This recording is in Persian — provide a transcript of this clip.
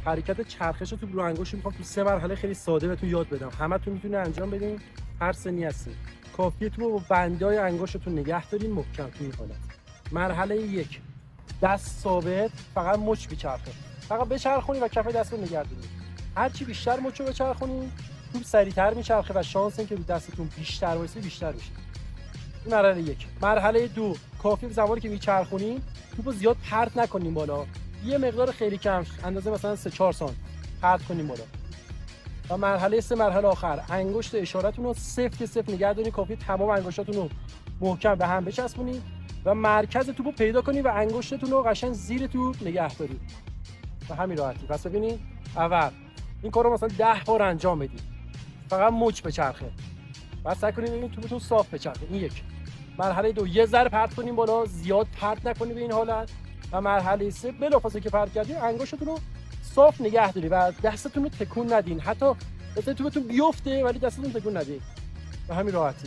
حرکت چرخش توپ رو انگشت میخوام تو 3 مرحله خیلی ساده بهتون یاد بدم. همتون میتونه انجام بدین، هر سنی هستین. کافیه تو با بندای انگشتتون نگه دارین محکم تو این حالت. مرحله 1 دست ثابت، فقط مچ بچرخه. فقط بچرخونی و کف دست رو نگه دارید. هر چی بیشتر مچ رو بچرخونی، توپ سریعتر میچرخه و شانس اینکه رو دستتون بیشتر وایسه بیشتر میشه. این مرحله 1. مرحله 2 کافیه زمانی که میچرخونین توپو زیاد پرت نکنین بالا. یه مقدار خیلی کم، اندازه مثلا 3-4 سانت پرت کنین بالا. و مرحله 3 مرحله آخر، انگشت اشارتون رو سفت نگه دارین. کافیه تمام انگشتاتون رو محکم به هم بچسبونین و مرکز توپو پیدا کنین و انگشتتون رو قشنگ زیر توپ نگه دارین. به همین راحتی. پس ببینید اول این کارو مثلا 10 بار انجام بدید. فقط مچ بچرخه. بعد سعی کنید این توپتون صاف بچرخه. این 1. مرحله 2 یه ذره پرت کنین بالا، زیاد پرت نکنید به این حالت. و مرحله 3 بلافاصله که پرت کردین انگشتتون رو صاف نگه دارید و دستتون رو تکون ندین. حتی مثلا توپتون بیفته ولی دستتون تکون ندین. به همین راحتی.